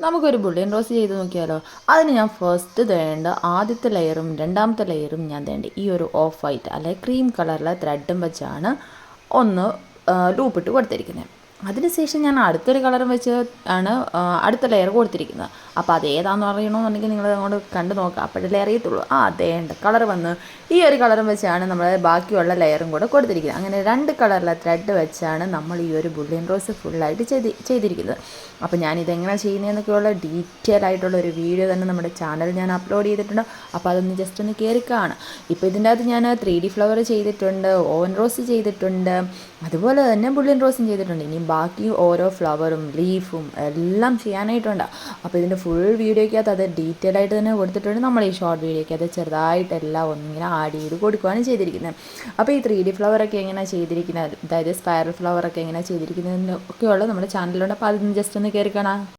നമുക്കൊരു bullion rose ചെയ്ത് നോക്കിയാലോ? അതിന് ഞാൻ ഫസ്റ്റ് വേണ്ട ആദ്യത്തെ ലെയറും രണ്ടാമത്തെ ലെയറും ഞാൻ വേണ്ട ഈ ഒരു ഓഫ് വൈറ്റ് അല്ലെ ക്രീം കളറിലെ ത്രെഡും വെച്ചാണ് ഒന്ന് ലൂപ്പിട്ട് കൊടുത്തിരിക്കുന്നത്. അതിനുശേഷം ഞാൻ അടുത്തൊരു കളറും വെച്ച് ആണ് അടുത്ത ലെയർ കൊടുത്തിരിക്കുന്നത്. അപ്പോൾ അതേതാണെന്ന് അറിയണമെന്നുണ്ടെങ്കിൽ നിങ്ങൾ അങ്ങോട്ട് കണ്ടു നോക്കുക, അപ്പോഴല്ലേ അറിയത്തുള്ളൂ. അതേണ്ട കളർ വന്ന് ഈ ഒരു കളറും വെച്ചാണ് നമ്മൾ ബാക്കിയുള്ള ലെയറും കൂടെ കൊടുത്തിരിക്കുന്നത്. അങ്ങനെ രണ്ട് കളറിലെ ത്രെഡ് വെച്ചാണ് നമ്മൾ ഈ ഒരു ബുള്ളിയൻ റോസ് ഫുള്ളായിട്ട് ചെയ്തിരിക്കുന്നത്. അപ്പോൾ ഞാനിതെങ്ങനെ ചെയ്യുന്നതെന്നൊക്കെയുള്ള ഡീറ്റെയിൽ ആയിട്ടുള്ള ഒരു വീഡിയോ തന്നെ നമ്മുടെ ചാനൽ ഞാൻ അപ്ലോഡ് ചെയ്തിട്ടുണ്ട്. അപ്പോൾ അതൊന്ന് ജസ്റ്റ് ഒന്ന് കയറി കാണാം. ഇപ്പോൾ ഇതിൻ്റെ അകത്ത് ഞാൻ 3D ഫ്ലവർ ചെയ്തിട്ടുണ്ട്, ഓവൻ റോസ് ചെയ്തിട്ടുണ്ട്, അതുപോലെ തന്നെ ബുള്ളിയൻ റോസും ചെയ്തിട്ടുണ്ട്. ഇനി ബാക്കി ഓരോ ഫ്ലവറും ലീഫും എല്ലാം ചെയ്യാനായിട്ടുണ്ട്. അപ്പോൾ ഇതിൻ്റെ ഫുൾ വീഡിയോയ്ക്കകത്ത് അത് ഡീറ്റെയിൽ ആയിട്ട് തന്നെ കൊടുത്തിട്ടുണ്ട്. നമ്മൾ ഈ ഷോർട്ട് വീഡിയോയ്ക്കകത്ത് ചെറുതായിട്ടെല്ലാം ഒന്നിങ്ങനെ ആഡ് ചെയ്ത് കൊടുക്കുകയാണ് ചെയ്തിരിക്കുന്നത്. അപ്പോൾ ഈ 3D ഫ്ലവറൊക്കെ എങ്ങനെയാണ് ചെയ്തിരിക്കുന്നത്, അതായത് സ്പൈറൽ ഫ്ലവറൊക്കെ എങ്ങനെയാണ് ചെയ്തിരിക്കുന്നതെന്നൊക്കെയുള്ള നമ്മുടെ ചാനലിലുണ്ട്. അപ്പോൾ അതൊന്ന് ജസ്റ്റ് ഒന്ന് കയറി കാണാം.